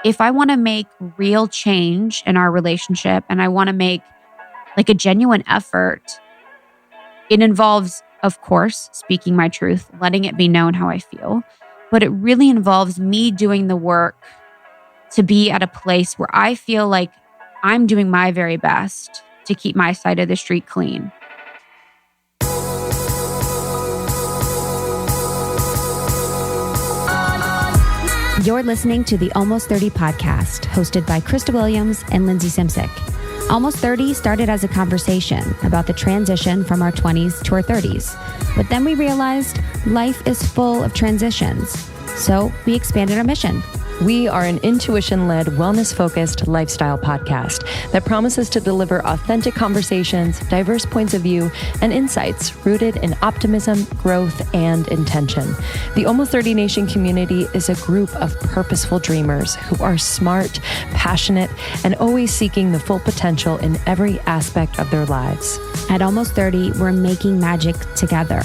if I want to make real change in our relationship and I want to make like a genuine effort, it involves, of course, speaking my truth, letting it be known how I feel. But it really involves me doing the work to be at a place where I feel like I'm doing my very best to keep my side of the street clean. You're listening to the Almost 30 podcast, hosted by Krista Williams and Lindsay Simsick. Almost 30 started as a conversation about the transition from our 20s to our 30s. But then we realized life is full of transitions. So we expanded our mission. We are an intuition-led, wellness-focused lifestyle podcast that promises to deliver authentic conversations, diverse points of view, and insights rooted in optimism, growth, and intention. The Almost 30 Nation community is a group of purposeful dreamers who are smart, passionate, and always seeking the full potential in every aspect of their lives. At Almost 30, we're making magic together.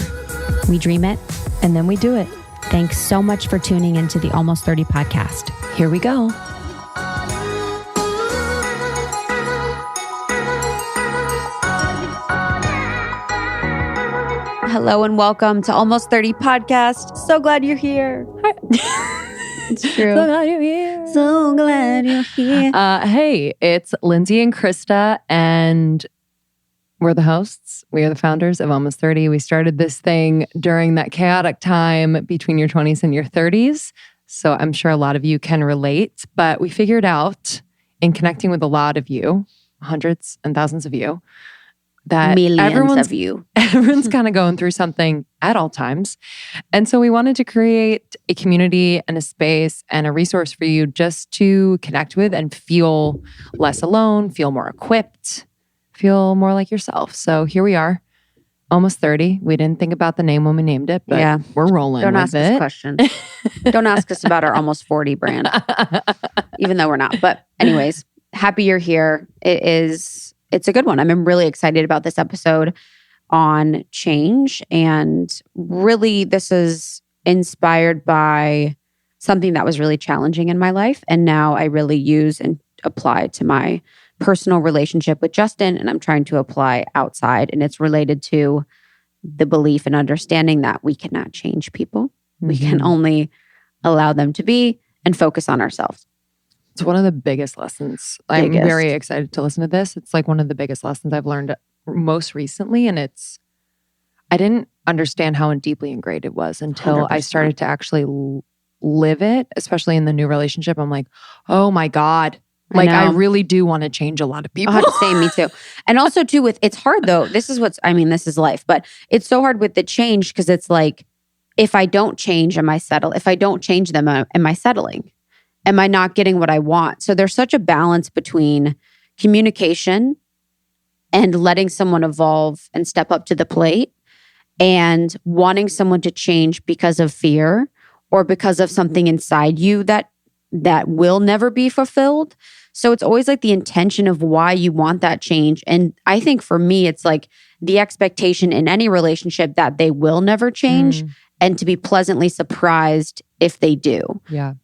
We dream it, and then we do it. Thanks so much for tuning into the Almost 30 podcast. Here we go. Hello and welcome to Almost 30 podcast. So glad you're here. It's true. So glad you're here. So glad you're here. Hey, it's Lindsay and Krista, and we're the hosts. We are the founders of Almost 30. We started this thing during that chaotic time between your 20s and your 30s. So I'm sure a lot of you can relate. But we figured out in connecting with a lot of you, hundreds and thousands of you, that Millions of you. Everyone's kind of going through something at all times. And so we wanted to create a community and a space and a resource for you just to connect with and feel less alone, feel more equipped, feel more like yourself. So here we are, Almost 30. We didn't think about the name when we named it, but we're rolling Don't with ask it. us questions. Don't ask us about our Almost 40 brand, even though we're not. But anyways, happy you're here. It's a good one. I'm really excited about this episode on change. And really, this is inspired by something that was really challenging in my life. And now I really use and apply to my personal relationship with Justin, and I'm trying to apply outside. And it's related to the belief and understanding that we cannot change people. Mm-hmm. We can only allow them to be and focus on ourselves. It's one of the biggest lessons. I'm very excited to listen to this. It's like one of the biggest lessons I've learned most recently. And I didn't understand how deeply ingrained it was until 100%. I started to actually live it, especially in the new relationship. I'm like, oh my God. Like, I really do want to change a lot of people. Same, me too. And also too, it's hard though. This is life, but it's so hard with the change because it's like, if I don't change, am I settled? If I don't change them, am I settling? Am I not getting what I want? So there's such a balance between communication and letting someone evolve and step up to the plate and wanting someone to change because of fear or because of something inside you that will never be fulfilled. So it's always like the intention of why you want that change. And I think for me, it's like the expectation in any relationship that they will never change and to be pleasantly surprised if they do. Yeah.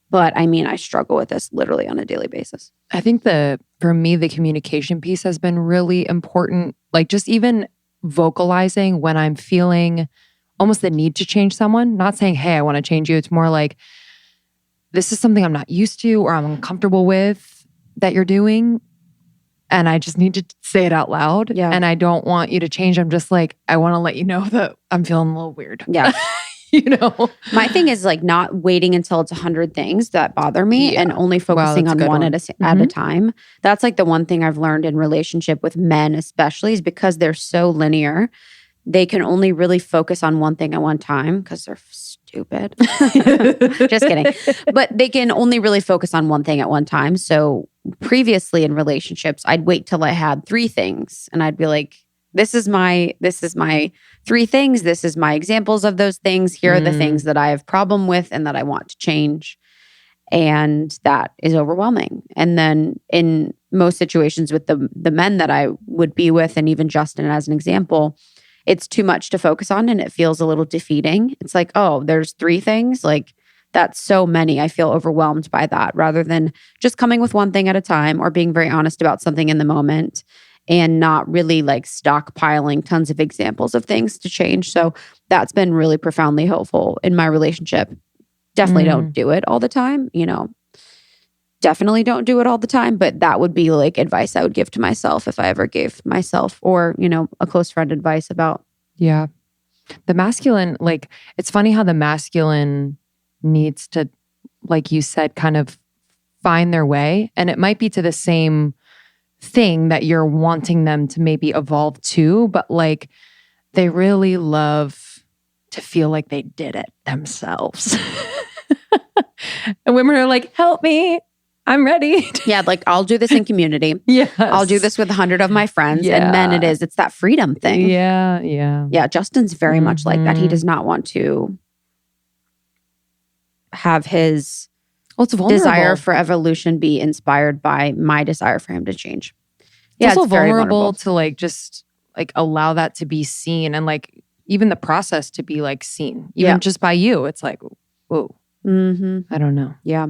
But I mean, I struggle with this literally on a daily basis. I think for me, the communication piece has been really important. Like just even vocalizing when I'm feeling almost the need to change someone, not saying, hey, I want to change you. It's more like, this is something I'm not used to or I'm uncomfortable with that you're doing. And I just need to say it out loud. Yeah. And I don't want you to change. I'm just like, I want to let you know that I'm feeling a little weird. Yeah. You know? My thing is like not waiting until it's 100 things that bother me and only focusing on one at a time. That's like the one thing I've learned in relationship with men especially is because they're so linear. They can only really focus on one thing at one time because they're stupid. Just kidding. But they can only really focus on one thing at one time. So previously in relationships, I'd wait till I had 3 things and I'd be like, this is my 3 things. This is my examples of those things. Here are the things that I have problem with and that I want to change. And that is overwhelming. And then in most situations with the men that I would be with, and even Justin as an example, it's too much to focus on and it feels a little defeating. It's like, oh, there's 3 things. Like, That's so many. I feel overwhelmed by that rather than just coming with one thing at a time or being very honest about something in the moment and not really like stockpiling tons of examples of things to change. So that's been really profoundly helpful in my relationship. Definitely don't do it all the time, definitely don't do it all the time, but that would be like advice I would give to myself if I ever gave myself or, a close friend advice about. Yeah. The masculine, like, it's funny how the masculine needs to, like you said, kind of find their way. And it might be to the same thing that you're wanting them to maybe evolve to, but like they really love to feel like they did it themselves. And women are like, help me, I'm ready. Yeah, like I'll do this in community. Yes. I'll do this with 100 of my friends. Yeah. And then it's that freedom thing. Yeah. Yeah, Justin's very much like that. He does not want to have his desire for evolution be inspired by my desire for him to change. Yeah, it's also vulnerable to like just like allow that to be seen and like even the process to be like seen, even just by you. It's like, whoa, I don't know. Yeah.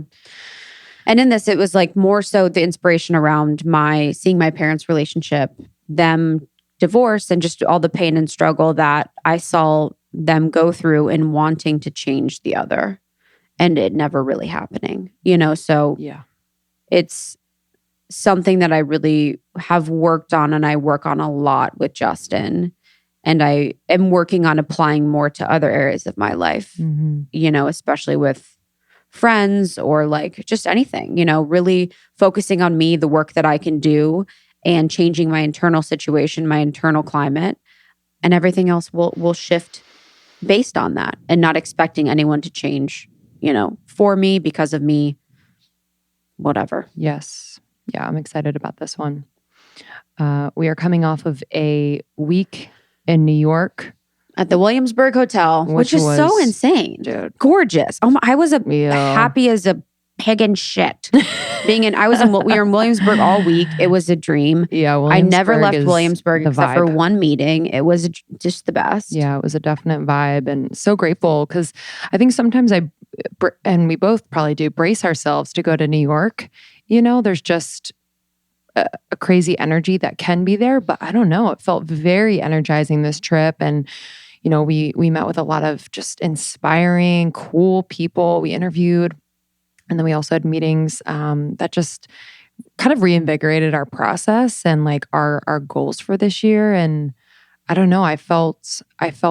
And in this, it was like more so the inspiration around seeing my parents' relationship, them divorce, and just all the pain and struggle that I saw them go through in wanting to change the other. And it never really happening, So it's something that I really have worked on, and I work on a lot with Justin. And I am working on applying more to other areas of my life, especially with friends or like just anything, really focusing on me, the work that I can do, and changing my internal situation, my internal climate, and everything else will shift based on that, and not expecting anyone to change for me, because of me, whatever. Yes. Yeah, I'm excited about this one. We are coming off of a week in New York. At the Williamsburg Hotel, which is so insane. Dude. Gorgeous. I was happy as a pig in shit. We were in Williamsburg all week. It was a dream. Yeah, I never left Williamsburg except for one meeting. It was just the best. Yeah, it was a definite vibe, and so grateful because I think sometimes and we both probably do, brace ourselves to go to New York. There's just a crazy energy that can be there, but I don't know. It felt very energizing this trip, and we met with a lot of just inspiring, cool people. We interviewed. And then we also had meetings that just kind of reinvigorated our process and like our goals for this year. And I don't know, I felt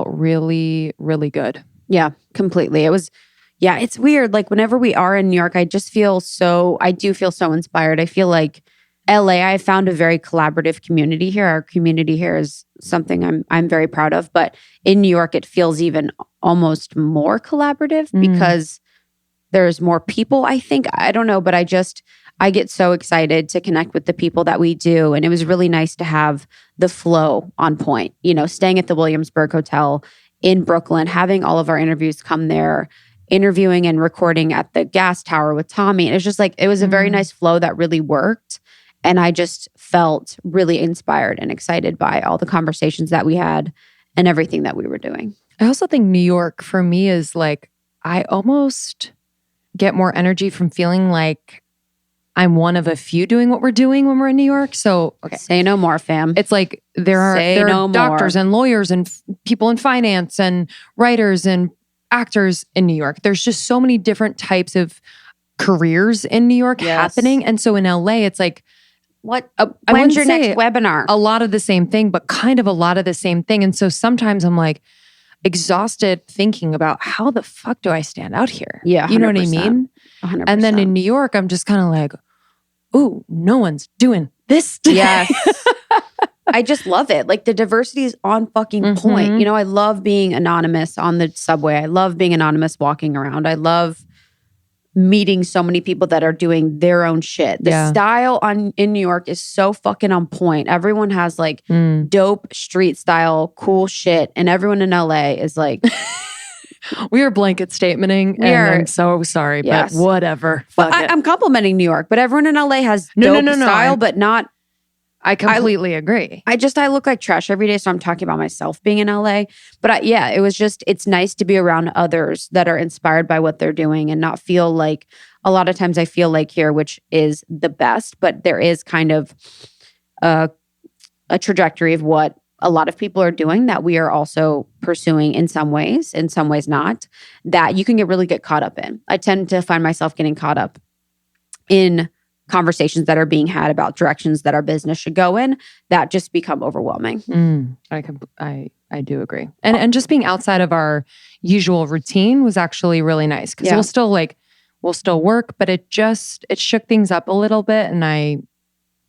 really, really good. Yeah, completely. It's weird. Like whenever we are in New York, I do feel so inspired. I feel like LA, I found a very collaborative community here. Our community here is something I'm very proud of. But in New York, it feels even almost more collaborative because there's more people, I think. I don't know, but I get so excited to connect with the people that we do. And it was really nice to have the flow on point, staying at the Williamsburg Hotel in Brooklyn, having all of our interviews come there, interviewing and recording at the gas tower with Tommy. And it's just like, it was a very nice flow that really worked. And I just felt really inspired and excited by all the conversations that we had and everything that we were doing. I also think New York for me is like, I almost get more energy from feeling like I'm one of a few doing what we're doing when we're in New York. So, okay. Say no more, fam. It's like there are doctors and lawyers and people in finance and writers and actors in New York. There's just so many different types of careers in New York happening. And so in LA, it's like, when's your next webinar? A lot of the same thing, but kind of a lot of the same thing. And so sometimes I'm like, exhausted thinking about how the fuck do I stand out here? Yeah, 100%. You know what I mean? 100%. And then in New York, I'm just kind of like, ooh, no one's doing this today. Yes. I just love it. Like the diversity is on fucking point. I love being anonymous on the subway. I love being anonymous walking around. I love meeting so many people that are doing their own shit. The style in New York is so fucking on point. Everyone has like dope street style, cool shit. And everyone in LA is like... We are blanket statementing and I'm so sorry, but whatever. But I'm complimenting New York, but everyone in LA has dope style, but not... I completely agree. I look like trash every day, so I'm talking about myself being in LA. But it was just, it's nice to be around others that are inspired by what they're doing and not feel like, a lot of times I feel like here, which is the best, but there is kind of a trajectory of what a lot of people are doing that we are also pursuing in some ways not, that you can get caught up in. I tend to find myself getting caught up in conversations that are being had about directions that our business should go in that just become overwhelming. I do agree. And just being outside of our usual routine was actually really nice because we'll still work, but it shook things up a little bit, and I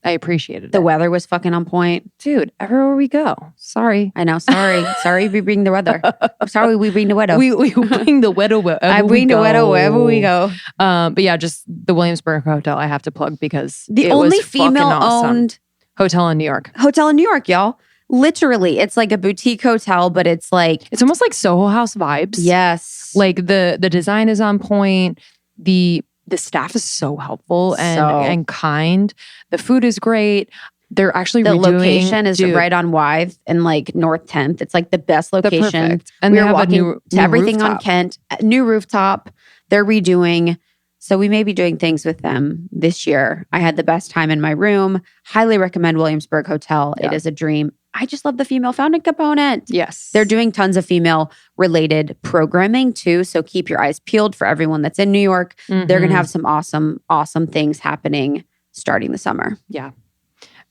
appreciated it. The weather was fucking on point. Dude, everywhere we go. Sorry. I know. Sorry we bring the weather. Sorry we bring the weather. We bring the weather wherever I bring the weather wherever we go. But yeah, just the Williamsburg Hotel I have to plug because the only female-owned hotel in New York. Hotel in New York, y'all. Literally, it's like a boutique hotel, but it's almost like Soho House vibes. Yes. Like the design is on point. The staff is so helpful and kind. The food is great. They're actually the location is right on Wythe and North 10th. It's the best location. And we are walking new to everything rooftop. on Kent. New rooftop. They're redoing. So we may be doing things with them this year. I had the best time in my room. Highly recommend Williamsburg Hotel. Yeah. It is a dream. I just love the female founding component. Yes. They're doing tons of female-related programming too, so keep your eyes peeled for everyone that's in New York. Mm-hmm. They're going to have some awesome things happening starting the summer. Yeah.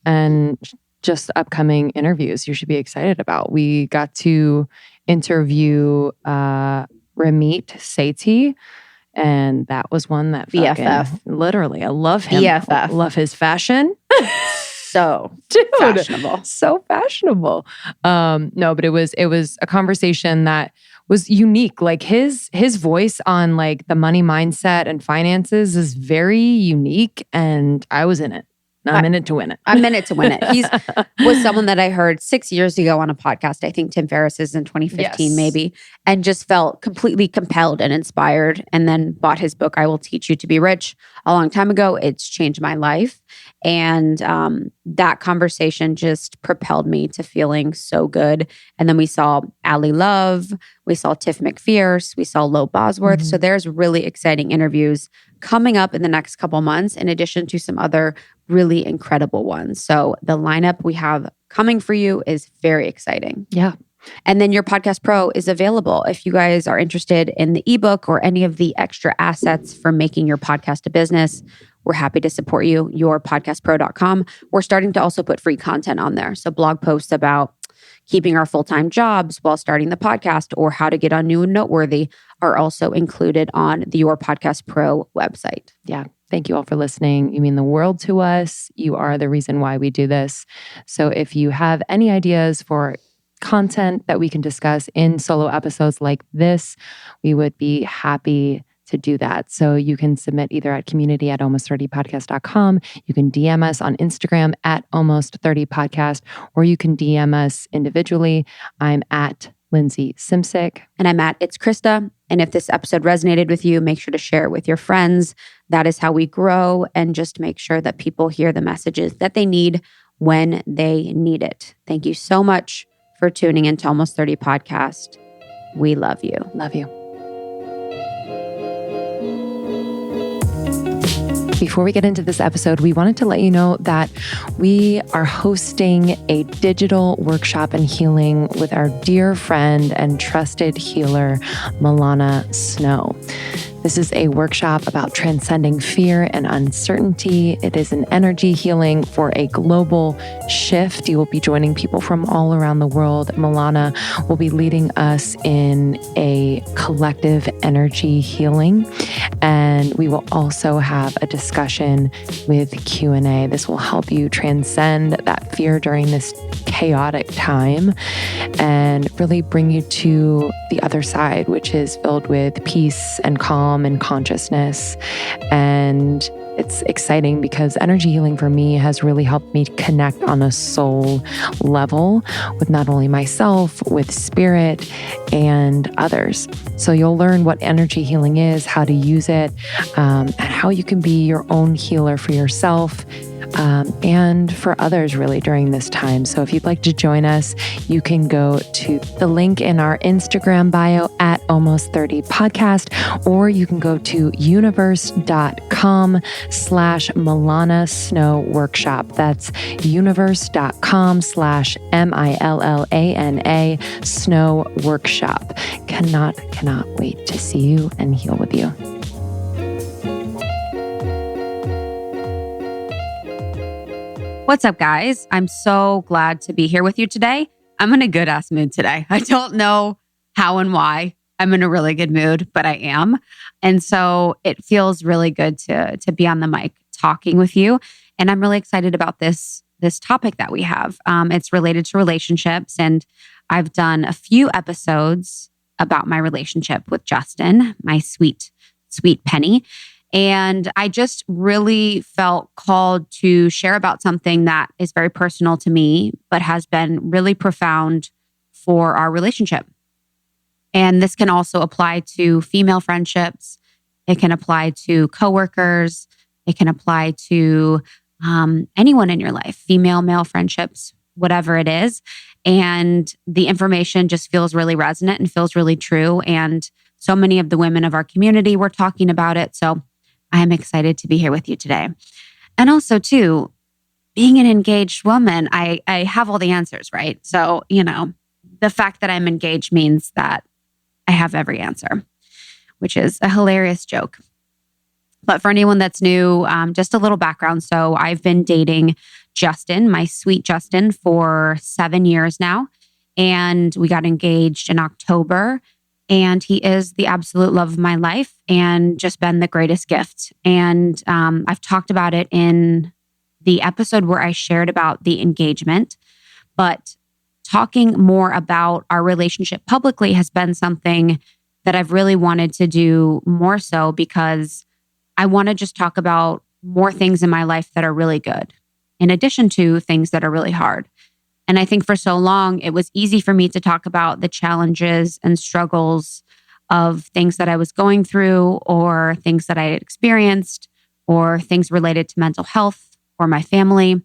And just upcoming interviews you should be excited about. We got to interview Ramit Sethi, and that was one that BFF. Literally, I love him. BFF. Love his fashion. So fashionable. So fashionable. No, but it was a conversation that was unique. His voice on the money mindset and finances is very unique, and I was in it. I'm in it to win it. I'm in it to win it. He was someone that I heard 6 years ago on a podcast. I think Tim Ferriss's in 2015 maybe, and just felt completely compelled and inspired, and then bought his book, I Will Teach You to Be Rich, a long time ago. It's changed my life. And that conversation just propelled me to feeling so good. And then we saw Ali Love, we saw Tiff McPherce, we saw Lo Bosworth. Mm-hmm. So there's really exciting interviews coming up in the next couple months, in addition to some other really incredible ones. So the lineup we have coming for you is very exciting. Yeah. And then your Podcast Pro is available if you guys are interested in the ebook or any of the extra assets for making your podcast a business. We're happy to support you. Yourpodcastpro.com. We're starting to also put free content on there. So blog posts about keeping our full-time jobs while starting the podcast, or how to get on New and Noteworthy, are also included on the Your Podcast Pro website. Yeah. Thank you all for listening. You mean the world to us. You are the reason why we do this. So if you have any ideas for content that we can discuss in solo episodes like this, we would be happy to do that. So you can submit either at community@almost30podcast.com. You can DM us on Instagram @almost30podcast, or you can DM us individually. I'm at Lindsay Simsick. And I'm at It's Krista. And if this episode resonated with you, make sure to share it with your friends. That is how we grow, and just make sure that people hear the messages that they need when they need it. Thank you so much for tuning into Almost 30 Podcast. We love you. Love you. Before we get into this episode, we wanted to let you know that we are hosting a digital workshop in healing with our dear friend and trusted healer, Milana Snow. This is a workshop about transcending fear and uncertainty. It is an energy healing for a global shift. You will be joining people from all around the world. Milana will be leading us in a collective energy healing. And we will also have a discussion with Q&A. This will help you transcend that fear during this chaotic time and really bring you to the other side, which is filled with peace and calm and consciousness. And it's exciting because energy healing for me has really helped me connect on a soul level with not only myself, with spirit and others. So you'll learn what energy healing is, how to use it, and how you can be your own healer for yourself, and for others really during this time. So if you'd like to join us, you can go to the link in our Instagram bio at Almost 30 Podcast, or you can go to universe.com/Milana Snow Workshop. That's universe.com/MILLANA Snow Workshop. Cannot wait to see you and heal with you. What's up, guys? I'm so glad to be here with you today. I'm in a good ass mood today. I don't know how and why. I'm in a really good mood, but I am. And so it feels really good to be on the mic talking with you. And I'm really excited about this topic that we have. It's related to relationships. And I've done a few episodes about my relationship with Justin, my sweet, sweet Penny. And I just really felt called to share about something that is very personal to me, but has been really profound for our relationship. And this can also apply to female friendships. It can apply to coworkers. It can apply to anyone in your life, female, male friendships, whatever it is. And the information just feels really resonant and feels really true. And so many of the women of our community were talking about it. So I'm excited to be here with you today. And also too, being an engaged woman, I have all the answers, right? So, the fact that I'm engaged means that I have every answer, which is a hilarious joke. But for anyone that's new, just a little background. So I've been dating Justin, my sweet Justin, for 7 years now. And we got engaged in October. And he is the absolute love of my life and just been the greatest gift. And I've talked about it in the episode where I shared about the engagement. But talking more about our relationship publicly has been something that I've really wanted to do more so, because I want to just talk about more things in my life that are really good, in addition to things that are really hard. And I think for so long, it was easy for me to talk about the challenges and struggles of things that I was going through, or things that I had experienced, or things related to mental health or my family.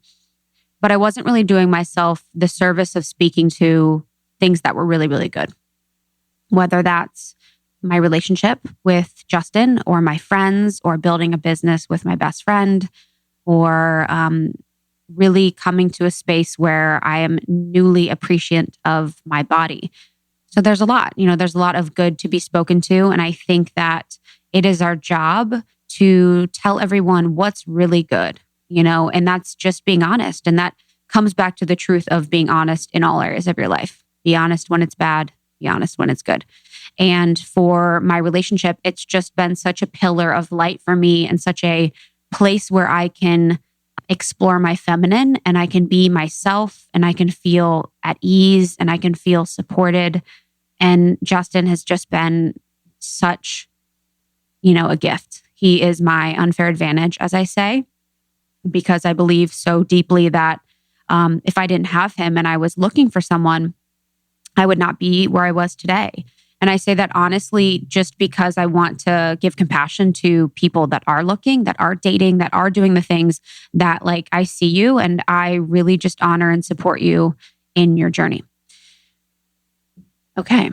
But I wasn't really doing myself the service of speaking to things that were really, really good. Whether that's my relationship with Justin, or my friends, or building a business with my best friend, or really coming to a space where I am newly appreciative of my body. So there's a lot, there's a lot of good to be spoken to. And I think that it is our job to tell everyone what's really good, and that's just being honest. And that comes back to the truth of being honest in all areas of your life. Be honest when it's bad, be honest when it's good. And for my relationship, it's just been such a pillar of light for me, and such a place where I can explore my feminine, and I can be myself, and I can feel at ease, and I can feel supported. And Justin has just been such, a gift. He is my unfair advantage, as I say, because I believe so deeply that if I didn't have him and I was looking for someone, I would not be where I was today. And I say that honestly, just because I want to give compassion to people that are looking, that are dating, that are doing the things that, like, I see you, and I really just honor and support you in your journey. Okay.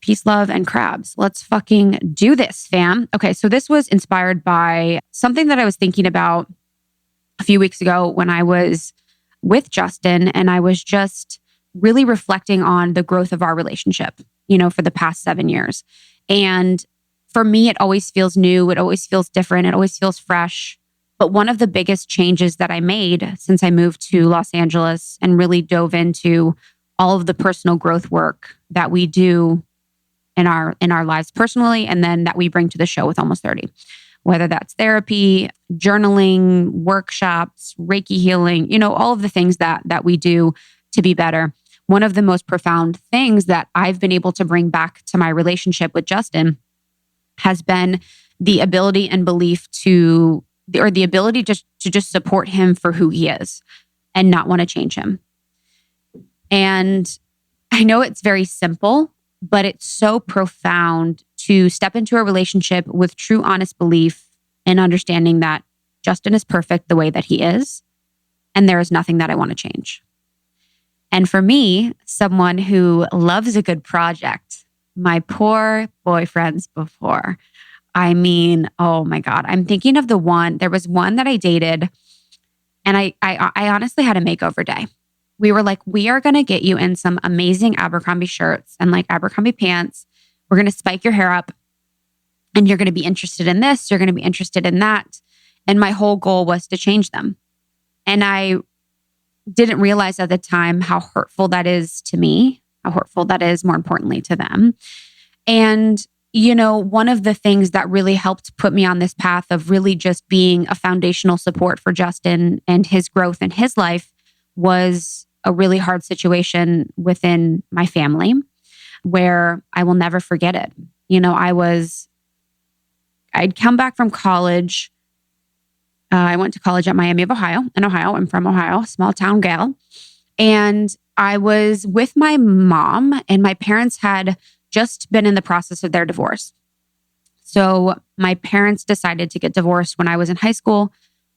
Peace, love, and crabs. Let's fucking do this, fam. Okay. So this was inspired by something that I was thinking about a few weeks ago when I was with Justin, and I was just really reflecting on the growth of our relationship, for the past 7 years. And for me, it always feels new. It always feels different. It always feels fresh. But one of the biggest changes that I made since I moved to Los Angeles and really dove into all of the personal growth work that we do in our lives personally, and then that we bring to the show with Almost 30, whether that's therapy, journaling, workshops, Reiki healing, all of the things that we do to be better. One of the most profound things that I've been able to bring back to my relationship with Justin has been the ability and belief to just support him for who he is and not want to change him. And I know it's very simple, but it's so profound to step into a relationship with true, honest belief and understanding that Justin is perfect the way that he is. and there is nothing that I want to change. And for me, someone who loves a good project, my poor boyfriends before, I mean, oh my God, I'm thinking of there was one that I dated, and I honestly had a makeover day. We were like, we are going to get you in some amazing Abercrombie shirts and like Abercrombie pants. We're going to spike your hair up, and you're going to be interested in this. You're going to be interested in that. And my whole goal was to change them. And I didn't realize at the time how hurtful that is to me, how hurtful that is, more importantly, to them. And, one of the things that really helped put me on this path of really just being a foundational support for Justin and his growth in his life was a really hard situation within my family where I will never forget it. I'd come back from college. I went to college at Miami of Ohio. In Ohio, I'm from Ohio, small town gal. And I was with my mom, and my parents had just been in the process of their divorce. So my parents decided to get divorced when I was in high school,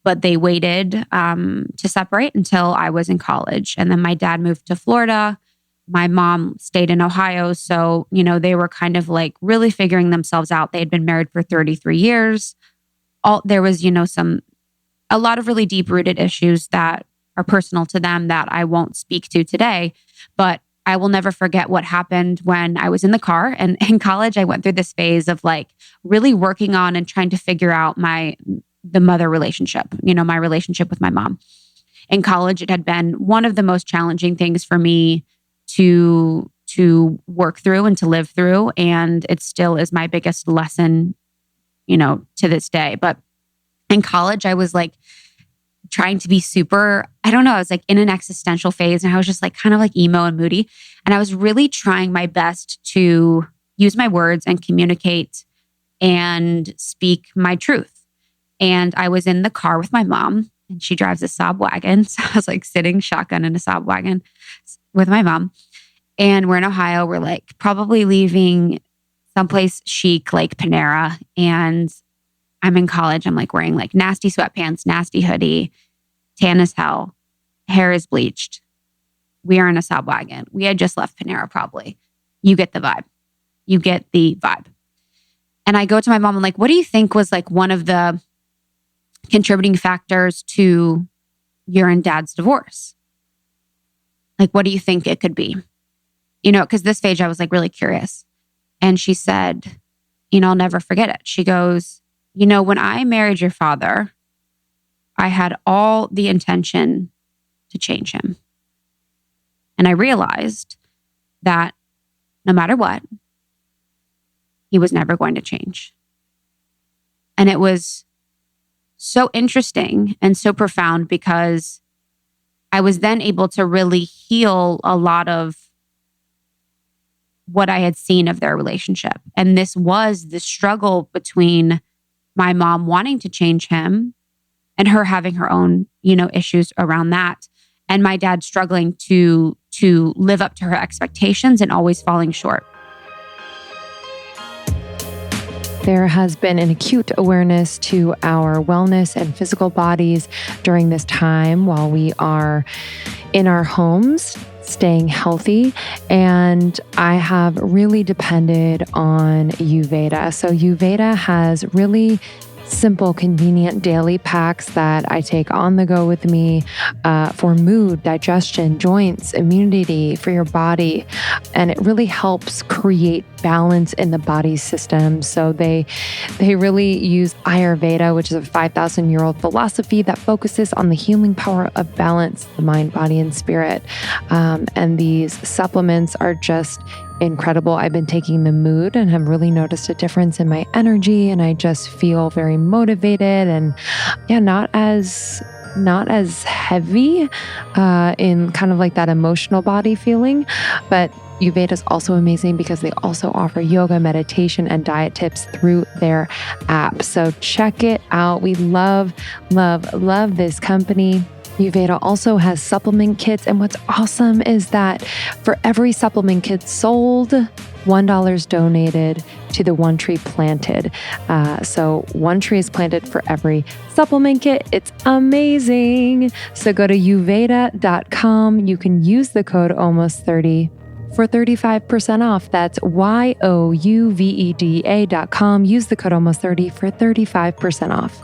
but they waited to separate until I was in college. And then my dad moved to Florida. My mom stayed in Ohio. So, they were kind of like really figuring themselves out. They had been married for 33 years. There was, a lot of really deep-rooted issues that are personal to them that I won't speak to today. But I will never forget what happened when I was in the car. And in college, I went through this phase of like really working on and trying to figure out the mother relationship, my relationship with my mom. In college, it had been one of the most challenging things for me to work through and to live through. And it still is my biggest lesson, to this day. But in college, I was like trying to be I was like in an existential phase, and I was just like kind of like emo and moody. And I was really trying my best to use my words and communicate and speak my truth. And I was in the car with my mom, and she drives a Saab wagon. So I was like sitting shotgun in a Saab wagon with my mom. And we're in Ohio. We're like probably leaving someplace chic like Panera. And I'm in college. I'm like wearing like nasty sweatpants, nasty hoodie, tan as hell, hair is bleached. We are in a Saab wagon. We had just left Panera probably. You get the vibe. And I go to my mom and like, what do you think was like one of the contributing factors to your and dad's divorce? Like, what do you think it could be? Because this stage I was like really curious. And she said, I'll never forget it. She goes, when I married your father, I had all the intention to change him. And I realized that no matter what, he was never going to change. And it was so interesting and so profound because I was then able to really heal a lot of what I had seen of their relationship. And this was the struggle between my mom wanting to change him and her having her own, issues around that. And my dad struggling to live up to her expectations and always falling short. There has been an acute awareness to our wellness and physical bodies during this time while we are in our homes, staying healthy. And I have really depended on Ayurveda. So Ayurveda has really simple, convenient daily packs that I take on the go with me for mood, digestion, joints, immunity for your body. And it really helps create balance in the body system. So they really use Ayurveda, which is a 5,000-year-old philosophy that focuses on the healing power of balance, the mind, body, and spirit. And these supplements are just incredible. I've been taking the mood and have really noticed a difference in my energy, and I just feel very motivated and not as heavy in kind of like that emotional body feeling. But Ayurveda is also amazing because they also offer yoga, meditation, and diet tips through their app. So check it out. We love this company. Uveda also has supplement kits. And what's awesome is that for every supplement kit sold, $1 is donated to the One Tree Planted. So one tree is planted for every supplement kit. It's amazing. So go to Uveda.com. You can use the code almost30 for 35% off. That's YOUVEDA.com. Use the code almost30 for 35% off.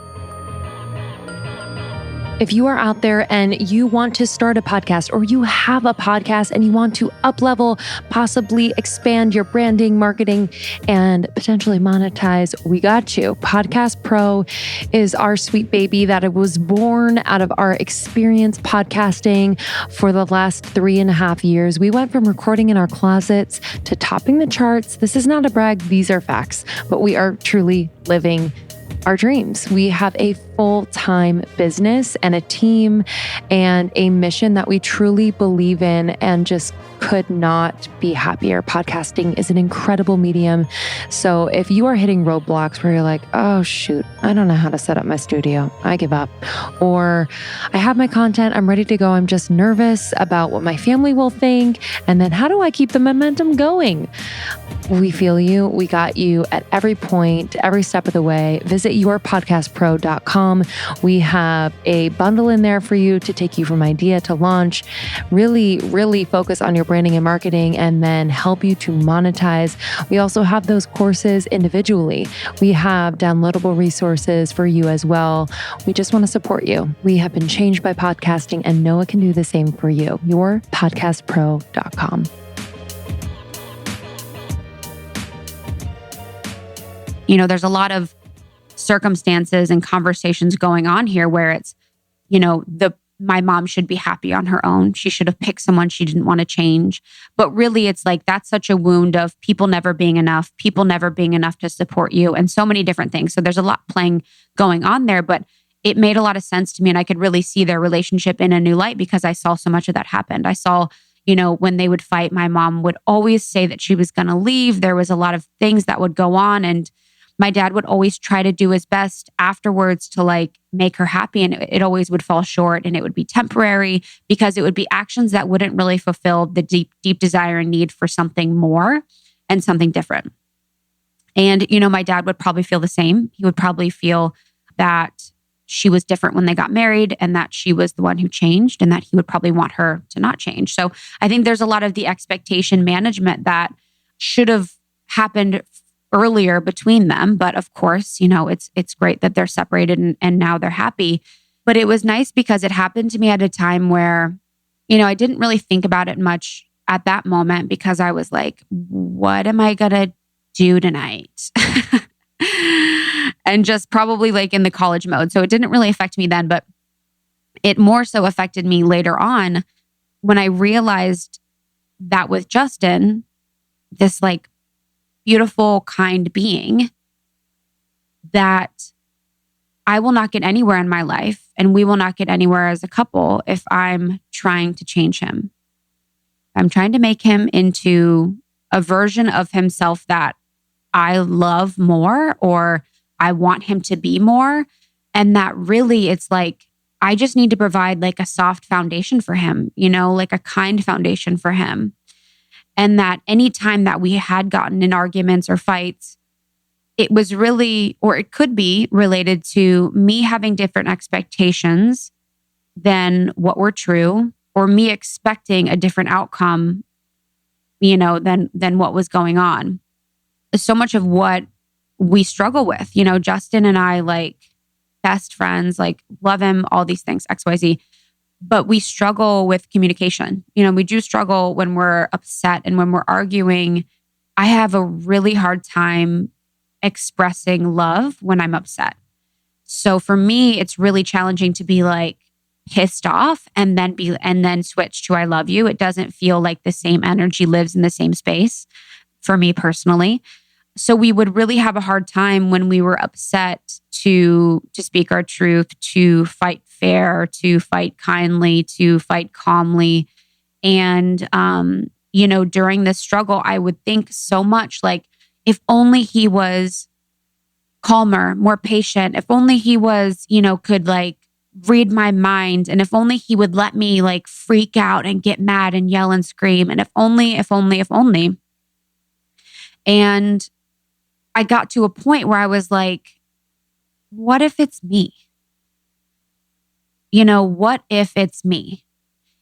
If you are out there and you want to start a podcast, or you have a podcast and you want to up-level, possibly expand your branding, marketing, and potentially monetize, we got you. Podcast Pro is our sweet baby that it was born out of our experience podcasting for the last 3.5 years. We went from recording in our closets to topping the charts. This is not a brag. These are facts, but we are truly living our dreams. We have a full-time business and a team and a mission that we truly believe in and just could not be happier. Podcasting is an incredible medium. So if you are hitting roadblocks where you're like, oh shoot, I don't know how to set up my studio, I give up. Or I have my content, I'm ready to go, I'm just nervous about what my family will think. And then how do I keep the momentum going? We feel you. We got you at every point, every step of the way. Visit yourpodcastpro.com. We have a bundle in there for you to take you from idea to launch, really focus on your branding and marketing, and then help you to monetize. We also have those courses individually. We have downloadable resources for you as well. We just want to support you. We have been changed by podcasting and know it can do the same for you. Yourpodcastpro.com. You know, there's a lot of circumstances and conversations going on here where it's, you know, my mom should be happy on her own. She should have picked someone she didn't want to change. But really, it's like that's such a wound of people never being enough to support you, and so many different things. So there's a lot going on there, but it made a lot of sense to me, and I could really see their relationship in a new light because I saw so much of that happen. I saw, you know, when they would fight, my mom would always say that she was going to leave. There was a lot of things that would go on, and my dad would always try to do his best afterwards to like make her happy. And it always would fall short, and it would be temporary because it would be actions that wouldn't really fulfill the deep desire and need for something more and something different. And, you know, my dad would probably feel the same. He would probably feel that she was different when they got married and that she was the one who changed, and that he would probably want her to not change. So I think there's a lot of the expectation management that should have happened earlier between them. But of course, you know, it's great that they're separated and now they're happy. But it was nice because it happened to me at a time where, you know, I didn't really think about it much at that moment because I was like, what am I going to do tonight? And just probably like in the college mode. So it didn't really affect me then, but it more so affected me later on when I realized that with Justin, this like beautiful, kind being, that I will not get anywhere in my life and we will not get anywhere as a couple if I'm trying to change him. I'm trying to make him into a version of himself that I love more, or I want him to be more. And that really, it's like, I just need to provide like a soft foundation for him, you know, like a kind foundation for him. And that any time that we had gotten in arguments or fights, it was really, or it could be related to me having different expectations than what were true, or me expecting a different outcome, you know, than what was going on. So much of what we struggle with, you know, Justin and I, like best friends, like love him, all these things, XYZ. But we struggle with communication. You know, we do struggle when we're upset and when we're arguing. I have a really hard time expressing love when I'm upset. So for me, it's really challenging to be like pissed off and then switch to I love you. It doesn't feel like the same energy lives in the same space for me personally. So we would really have a hard time when we were upset to speak our truth, to fight fair, to fight kindly, to fight calmly. And, you know, during this struggle, I would think so much like, if only he was calmer, more patient, if only he was, you know, could like read my mind. And if only he would let me like freak out and get mad and yell and scream. And if only. And I got to a point where I was like, what if it's me? What if it's me?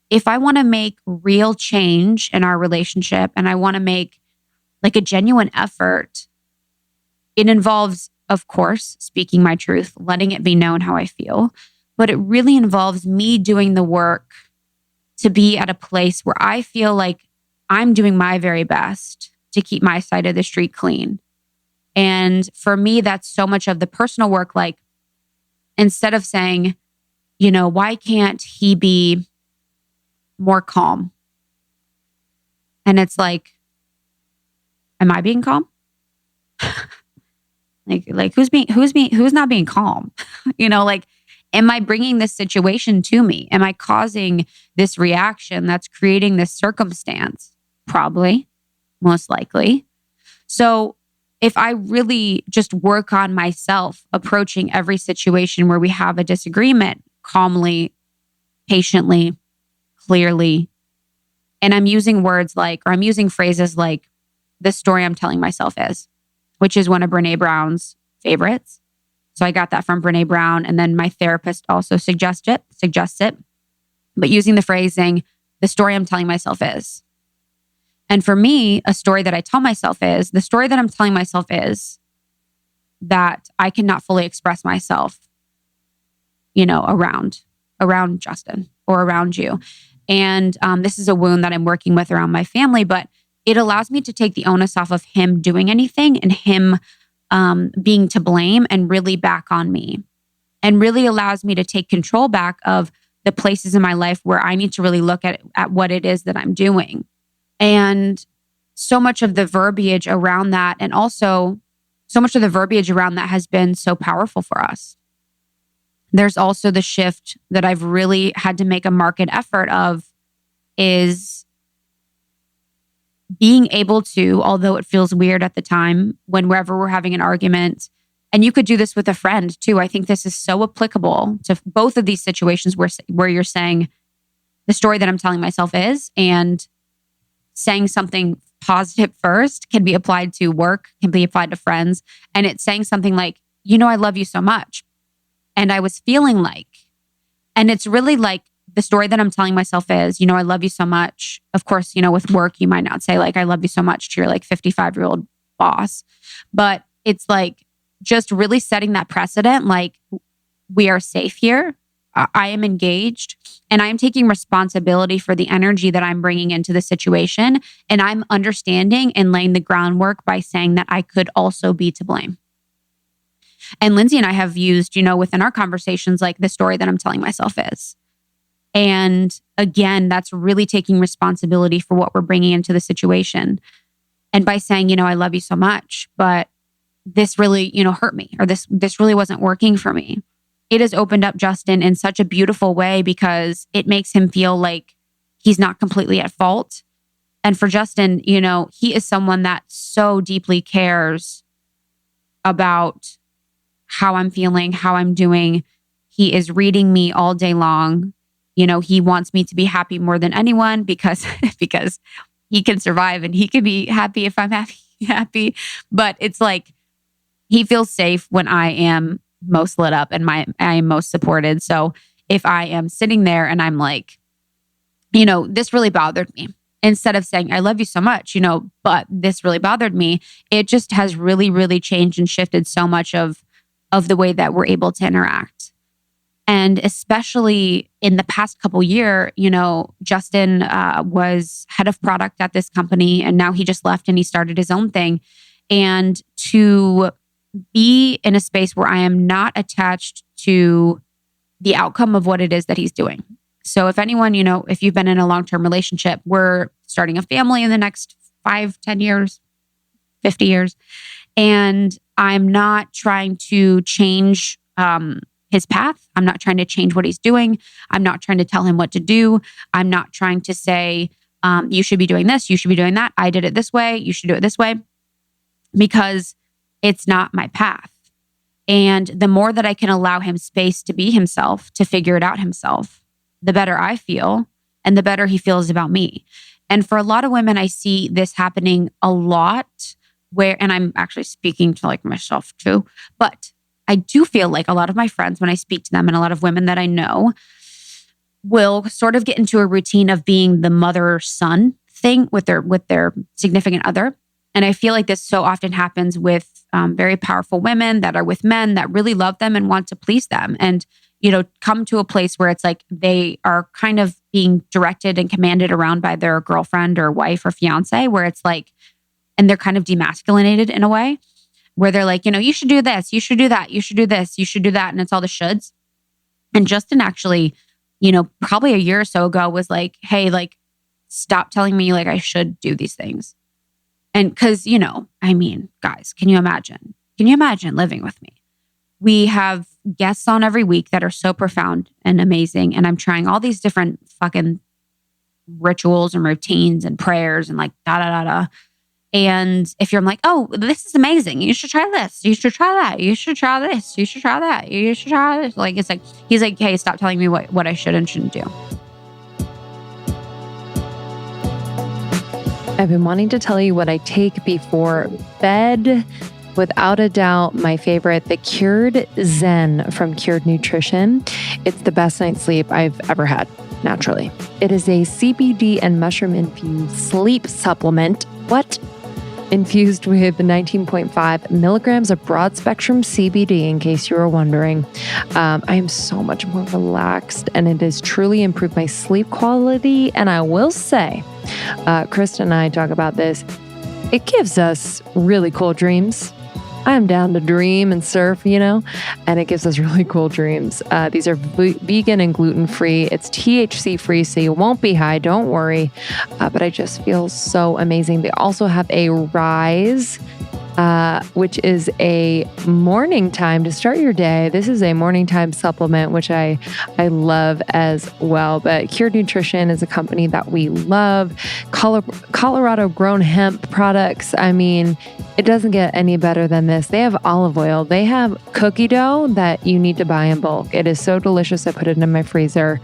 If I want to make real change in our relationship and I want to make like a genuine effort, it involves, of course, speaking my truth, letting it be known how I feel. But it really involves me doing the work to be at a place where I feel like I'm doing my very best to keep my side of the street clean. And for me, that's so much of the personal work. Like, instead of saying, why can't he be more calm? And it's like, am I being calm? like who's not being calm? Am I bringing this situation to me? Am I causing this reaction that's creating this circumstance? Probably, most likely. So if I really just work on myself, approaching every situation where we have a disagreement calmly, patiently, clearly, and I'm using words like, or I'm using phrases like, the story I'm telling myself is, which is one of Brené Brown's favorites. So I got that from Brené Brown. And then my therapist also suggests it. But using the phrasing, the story I'm telling myself is. And for me, a story that I tell myself is, the story that I'm telling myself is that I cannot fully express myself, around Justin or around you. And this is a wound that I'm working with around my family, but it allows me to take the onus off of him doing anything and him being to blame and really back on me, and really allows me to take control back of the places in my life where I need to really look at what it is that I'm doing. And so much of the verbiage around that, and also so much of the verbiage around that has been so powerful for us. There's also the shift that I've really had to make a marked effort of, is being able to, although it feels weird at the time, whenever we're having an argument, and you could do this with a friend too. I think this is so applicable to both of these situations where you're saying the story that I'm telling myself is, and saying something positive first can be applied to work, can be applied to friends. And it's saying something like, I love you so much. And I was feeling like, and it's really like, the story that I'm telling myself is, I love you so much. Of course, with work, you might not say like, I love you so much to your like 55-year-old boss, but it's like just really setting that precedent. Like, we are safe here. I am engaged, and I am taking responsibility for the energy that I'm bringing into the situation. And I'm understanding and laying the groundwork by saying that I could also be to blame. And Lindsay and I have used, within our conversations, like the story that I'm telling myself is. And again, that's really taking responsibility for what we're bringing into the situation. And by saying, I love you so much, but this really, hurt me, or this really wasn't working for me. It has opened up Justin in such a beautiful way, because it makes him feel like he's not completely at fault. And for Justin, he is someone that so deeply cares about how I'm feeling, how I'm doing. He is reading me all day long. He wants me to be happy more than anyone, because he can survive and he can be happy if I'm happy. But it's like, he feels safe when I am most lit up and I am most supported. So if I am sitting there and I'm like, this really bothered me, instead of saying, I love you so much, but this really bothered me, it just has really, really changed and shifted so much of the way that we're able to interact. And especially in the past couple years, Justin was head of product at this company, and now he just left and he started his own thing. And to be in a space where I am not attached to the outcome of what it is that he's doing. So if anyone, if you've been in a long-term relationship, we're starting a family in the next 5, 10 years, 50 years. And I'm not trying to change his path. I'm not trying to change what he's doing. I'm not trying to tell him what to do. I'm not trying to say, you should be doing this, you should be doing that. I did it this way, you should do it this way, because it's not my path. And the more that I can allow him space to be himself, to figure it out himself, the better I feel and the better he feels about me. And for a lot of women, I see this happening a lot and I'm actually speaking to like myself too, but I do feel like a lot of my friends, when I speak to them, and a lot of women that I know will sort of get into a routine of being the mother-son thing with their significant other. And I feel like this so often happens with very powerful women that are with men that really love them and want to please them. And, come to a place where it's like they are kind of being directed and commanded around by their girlfriend or wife or fiance, where it's like, and they're kind of demasculinated in a way where they're like, you should do this, you should do that, you should do this, you should do that. And it's all the shoulds. And Justin actually, probably a year or so ago was like, hey, like, stop telling me like I should do these things. And because, guys, can you imagine? Can you imagine living with me? We have guests on every week that are so profound and amazing. And I'm trying all these different fucking rituals and routines and prayers and like da-da-da-da. And if you're like, oh, this is amazing. You should try this. You should try that. You should try this. You should try that. You should try this. Like, it's like, he's like, hey, stop telling me what I should and shouldn't do. I've been wanting to tell you what I take before bed. Without a doubt, my favorite, the Cured Zen from Cured Nutrition. It's the best night's sleep I've ever had, naturally. It is a CBD and mushroom-infused sleep supplement. What? Infused with 19.5 milligrams of broad-spectrum CBD, in case you were wondering. I am so much more relaxed, and it has truly improved my sleep quality. And I will say, Krista and I talk about this, it gives us really cool dreams. I'm down to dream and surf, and it gives us really cool dreams. These are vegan and gluten-free. It's THC-free, so you won't be high. Don't worry. But I just feel so amazing. They also have a Rise, which is a morning time to start your day. This is a morning time supplement, which I love as well. But Cured Nutrition is a company that we love. Colorado grown hemp products. I mean, it doesn't get any better than this. They have olive oil. They have cookie dough that you need to buy in bulk. It is so delicious. I put it in my freezer.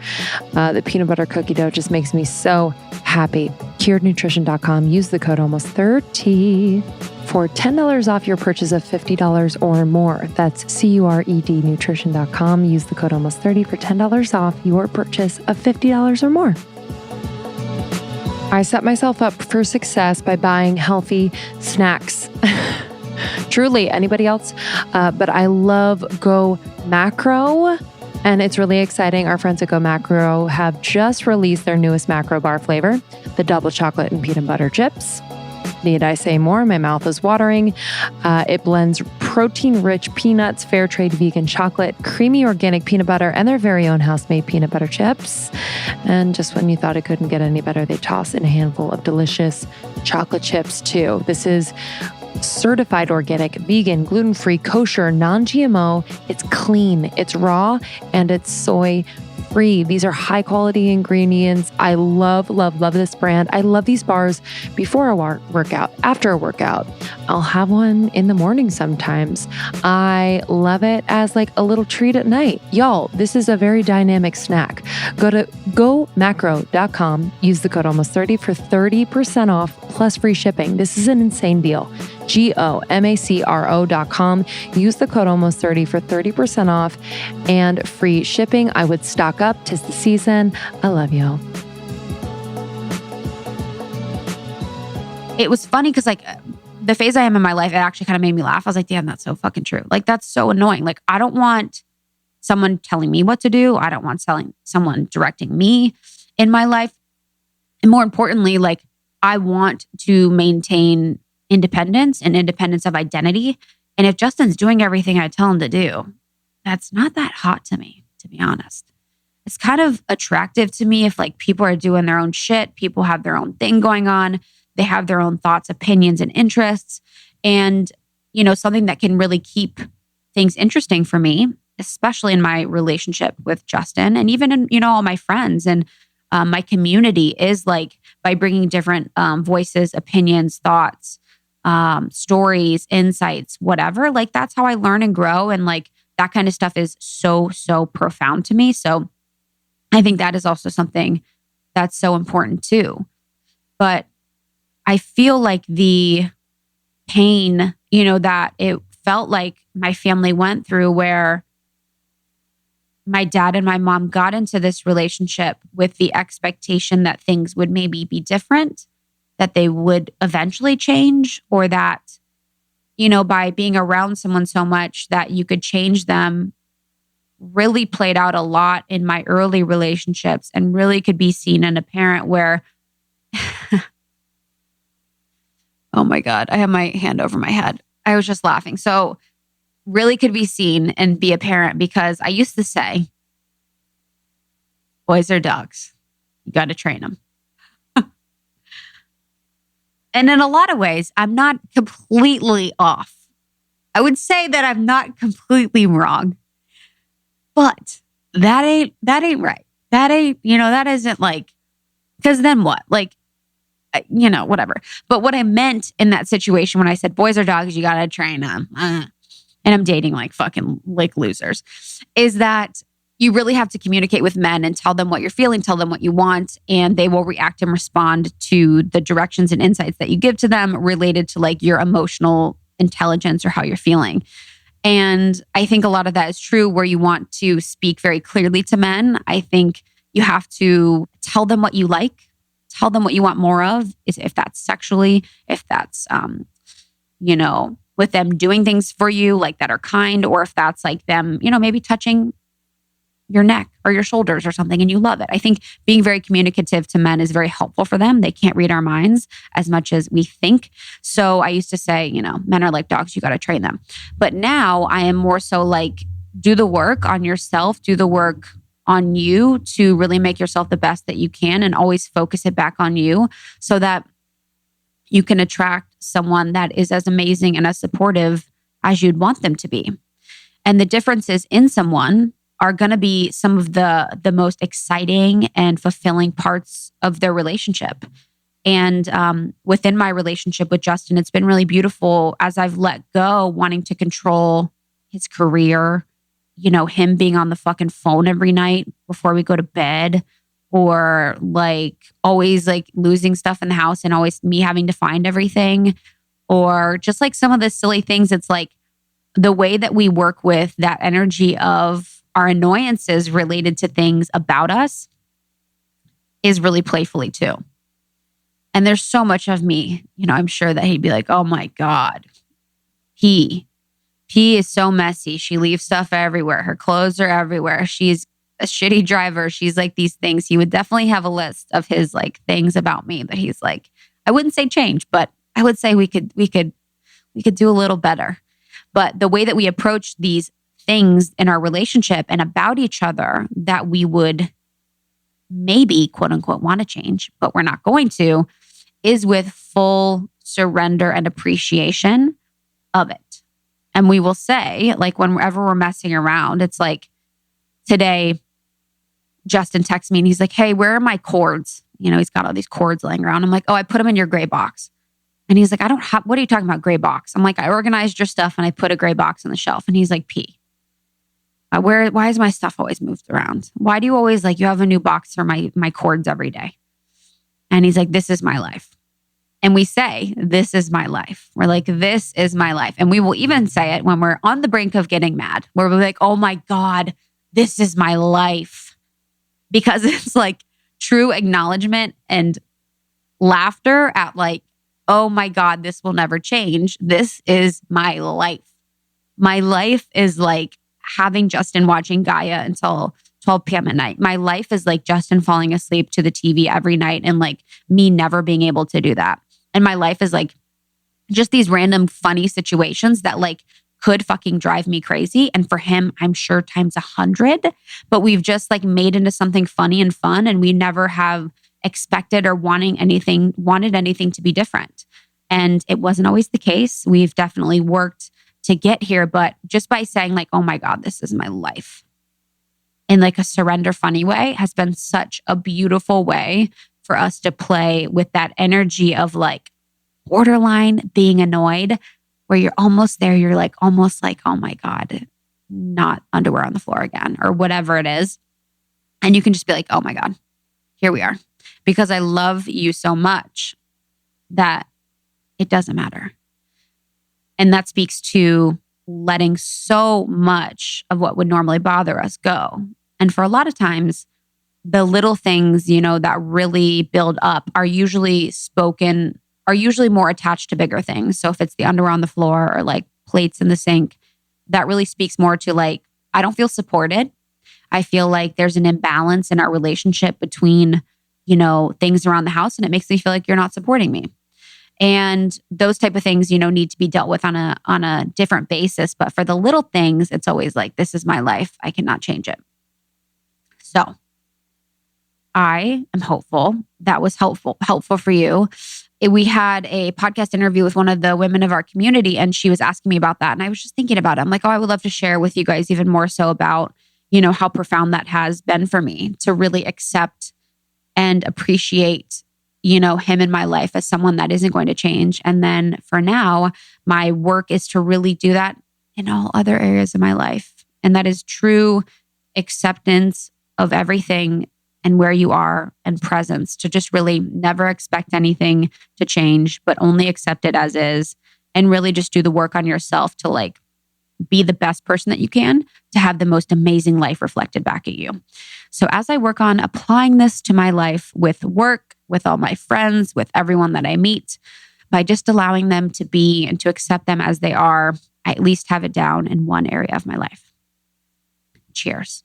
The peanut butter cookie dough just makes me so happy. CuredNutrition.com. Use the code almost30 for $10 off your purchase of $50 or more. That's CuredNutrition.com. Use the code almost30 for $10 off your purchase of $50 or more. I set myself up for success by buying healthy snacks. Truly, anybody else? But I love Go Macro, and it's really exciting. Our friends at Go Macro have just released their newest macro bar flavor, the double chocolate and peanut butter chips. Need I say more? My mouth is watering. It blends protein-rich peanuts, fair trade vegan chocolate, creamy organic peanut butter, and their very own house-made peanut butter chips. And just when you thought it couldn't get any better, they toss in a handful of delicious chocolate chips too. This is certified organic, vegan, gluten-free, kosher, non-GMO. It's clean, it's raw, and it's soy-free. These are high-quality ingredients. I love, love, love this brand. I love these bars before a workout, after a workout. I'll have one in the morning sometimes. I love it as like a little treat at night. Y'all, this is a very dynamic snack. Go to gomacro.com. Use the code almost30 for 30% off plus free shipping. This is an insane deal. GOMACRO.com. Use the code almost30 for 30% off and free shipping. I would stock up. 'Tis the season. I love y'all. It was funny because like the phase I am in my life, it actually kind of made me laugh. I was like, damn, that's so fucking true. Like, that's so annoying. Like, I don't want someone telling me what to do. I don't want someone directing me in my life. And more importantly, like, I want to maintain independence and independence of identity. And if Justin's doing everything I tell him to do, that's not that hot to me, to be honest. It's kind of attractive to me if like people are doing their own shit, people have their own thing going on, they have their own thoughts, opinions, and interests. And, you know, something that can really keep things interesting for me, especially in my relationship with Justin and even in, you know, all my friends and my community is like by bringing different voices, opinions, thoughts, stories, insights, whatever. Like that's how I learn and grow. And like that kind of stuff is so, so profound to me. So I think that is also something that's so important too. But I feel like the pain, that it felt like my family went through, where my dad and my mom got into this relationship with the expectation that things would maybe be different, that they would eventually change, or that, by being around someone so much that you could change them, really played out a lot in my early relationships and really could be seen in a parent where, oh my God, I have my hand over my head. I was just laughing. So really could be seen and be a parent, because I used to say, boys are dogs. You got to train them. And in a lot of ways, I'm not completely off. I would say that I'm not completely wrong, but that ain't right. That ain't, that isn't like, because then what? Like, whatever. But what I meant in that situation when I said boys are dogs, you got to train them, and I'm dating like fucking like losers, is that you really have to communicate with men and tell them what you're feeling, tell them what you want, and they will react and respond to the directions and insights that you give to them related to like your emotional intelligence or how you're feeling. And I think a lot of that is true where you want to speak very clearly to men. I think you have to tell them what you like, tell them what you want more of, if that's sexually, if that's, with them doing things for you like that are kind, or if that's like them, maybe touching your neck or your shoulders or something and you love it. I think being very communicative to men is very helpful for them. They can't read our minds as much as we think. So I used to say, men are like dogs, you got to train them. But now I am more so like, do the work on yourself, do the work on you to really make yourself the best that you can, and always focus it back on you so that you can attract someone that is as amazing and as supportive as you'd want them to be. And the differences in someone are going to be some of the most exciting and fulfilling parts of their relationship. And within my relationship with Justin, it's been really beautiful as I've let go wanting to control his career, him being on the fucking phone every night before we go to bed, or like always like losing stuff in the house and always me having to find everything, or just like some of the silly things. It's like the way that we work with that energy of our annoyances related to things about us is really playfully too. And there's so much of me, I'm sure that he'd be like, oh my God, P is so messy. She leaves stuff everywhere. Her clothes are everywhere. She's a shitty driver. She's like these things. He would definitely have a list of his like things about me that he's like, I wouldn't say change, but I would say we could do a little better. But the way that we approach these things in our relationship and about each other that we would maybe quote unquote want to change, but we're not going to, is with full surrender and appreciation of it. And we will say, like, whenever we're messing around, it's like today, Justin texts me and he's like, hey, where are my cords? He's got all these cords laying around. I'm like, oh, I put them in your gray box. And he's like, what are you talking about, gray box? I'm like, I organized your stuff and I put a gray box on the shelf. And he's like, P, why is my stuff always moved around? Why do you always you have a new box for my cords every day? And he's like, this is my life. And we say, this is my life. We're like, this is my life. And we will even say it when we're on the brink of getting mad, where we're like, oh my God, this is my life. Because it's like true acknowledgement and laughter at like, oh my God, this will never change. This is my life. My life is like having Justin watching Gaia until 12 p.m. at night. My life is like Justin falling asleep to the TV every night and like me never being able to do that. And my life is like just these random funny situations that like could fucking drive me crazy. And for him, I'm sure times 100, but we've just like made into something funny and fun. And we never have expected or wanted anything to be different. And it wasn't always the case. We've definitely worked to get here, but just by saying like, oh my God, this is my life in like a surrender funny way has been such a beautiful way for us to play with that energy of like borderline being annoyed, where you're almost there. You're like, almost like, oh my God, not underwear on the floor again, or whatever it is. And you can just be like, oh my God, here we are. Because I love you so much that it doesn't matter. And that speaks to letting so much of what would normally bother us go. And for a lot of times, the little things, that really build up are usually more attached to bigger things. So if it's the underwear on the floor or like plates in the sink, that really speaks more to like, I don't feel supported. I feel like there's an imbalance in our relationship between, things around the house, and it makes me feel like you're not supporting me. And those type of things, need to be dealt with on a different basis. But for the little things, it's always like, this is my life. I cannot change it. So I am hopeful that was helpful for you. We had a podcast interview with one of the women of our community, and she was asking me about that. And I was just thinking about it. I'm like, oh, I would love to share with you guys even more so about, how profound that has been for me to really accept and appreciate, him in my life as someone that isn't going to change. And then for now, my work is to really do that in all other areas of my life. And that is true acceptance of everything and where you are and presence, to just really never expect anything to change, but only accept it as is, and really just do the work on yourself to like be the best person that you can, to have the most amazing life reflected back at you. So as I work on applying this to my life with work, with all my friends, with everyone that I meet, by just allowing them to be and to accept them as they are, I at least have it down in one area of my life. Cheers.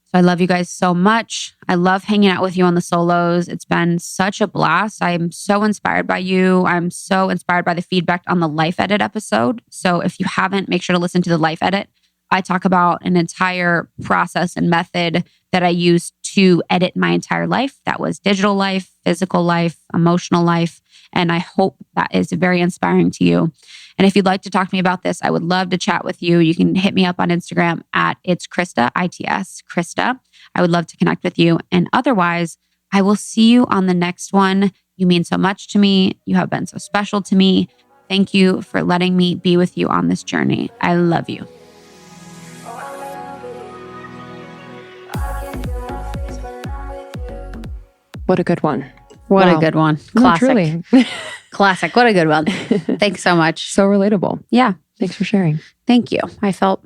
So I love you guys so much. I love hanging out with you on the solos. It's been such a blast. I'm so inspired by you. I'm so inspired by the feedback on the Life Edit episode. So if you haven't, make sure to listen to the Life Edit. I talk about an entire process and method that I use to edit my entire life. That was digital life, physical life, emotional life. And I hope that is very inspiring to you. And if you'd like to talk to me about this, I would love to chat with you. You can hit me up on Instagram at It's Krista, ITS, Krista. I would love to connect with you. And otherwise, I will see you on the next one. You mean so much to me. You have been so special to me. Thank you for letting me be with you on this journey. I love you. What a good one. What a good one. Classic. No, truly. Classic. What a good one. Thanks so much. So relatable. Yeah. Thanks for sharing. Thank you. I felt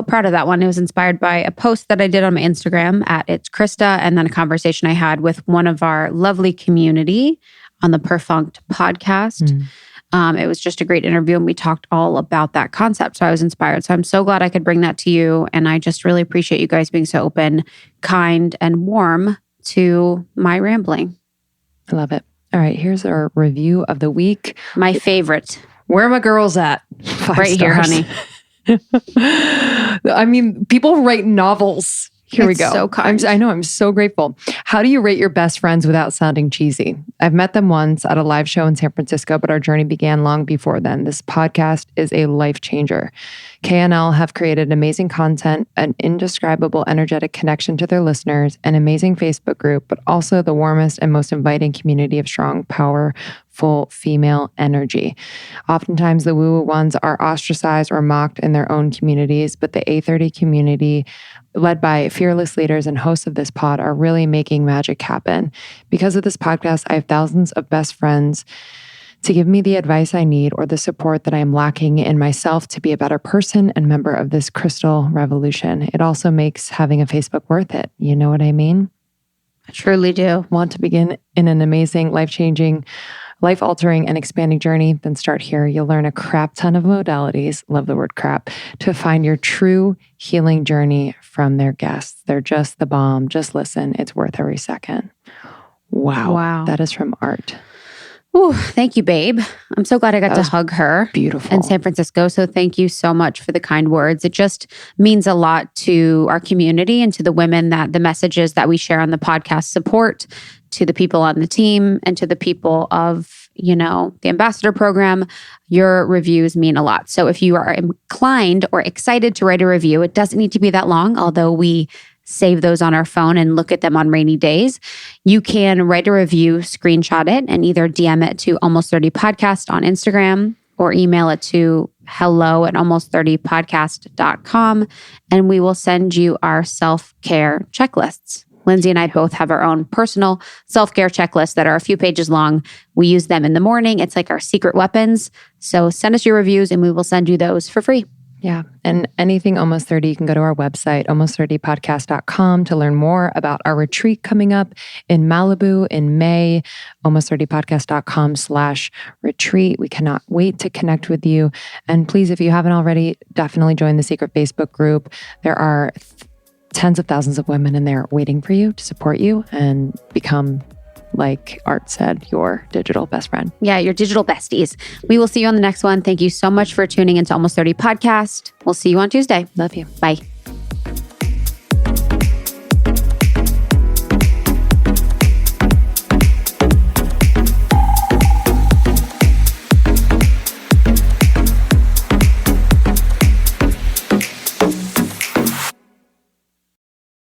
proud of that one. It was inspired by a post that I did on my Instagram at It's Krista, and then a conversation I had with one of our lovely community on the Perfunct podcast. It was just a great interview, and we talked all about that concept. So I was inspired. So I'm so glad I could bring that to you. And I just really appreciate you guys being so open, kind, and warm to my rambling. I love it. All right, here's our review of the week. My favorite. Where are my girls at? 5 right stars. here, honey. I mean, people write novels. Here we go. So kind. I know. I'm so grateful. How do you rate your best friends without sounding cheesy? I've met them once at a live show in San Francisco, but our journey began long before then. This podcast is a life changer. KNL have created amazing content, an indescribable energetic connection to their listeners, an amazing Facebook group, but also the warmest and most inviting community of strong, powerful female energy. Oftentimes, the woo-woo ones are ostracized or mocked in their own communities, but the A30 community, led by fearless leaders and hosts of this pod, are really making magic happen. Because of this podcast, I have thousands of best friends to give me the advice I need or the support that I am lacking in myself to be a better person and member of this crystal revolution. It also makes having a Facebook worth it. You know what I mean? I truly do. Want to begin in an amazing, life-changing, life-altering, and expanding journey? Then start here. You'll learn a crap ton of modalities, love the word crap, to find your true healing journey from their guests. They're just the bomb. Just listen. It's worth every second. Wow. That is from Art. Ooh, thank you, babe. I'm so glad I got to hug her. Beautiful. In San Francisco. So thank you so much for the kind words. It just means a lot to our community and to the women that the messages that we share on the podcast support, to the people on the team, and to the people of, the ambassador program. Your reviews mean a lot. So if you are inclined or excited to write a review, it doesn't need to be that long, although we save those on our phone and look at them on rainy days, you can write a review, screenshot it, and either DM it to Almost 30 Podcast on Instagram or email it to hello@almost30podcast.com, and we will send you our self-care checklists. Lindsay and I both have our own personal self-care checklists that are a few pages long. We use them in the morning. It's like our secret weapons. So send us your reviews and we will send you those for free. Yeah. And anything Almost 30, you can go to our website, almost30podcast.com, to learn more about our retreat coming up in Malibu in May, almost30podcast.com/retreat. We cannot wait to connect with you. And please, if you haven't already, definitely join the secret Facebook group. There are tens of thousands of women in there waiting for you to support you and become, like Art said, your digital best friend. Yeah, your digital besties. We will see you on the next one. Thank you so much for tuning into Almost 30 Podcast. We'll see you on Tuesday. Love you. Bye.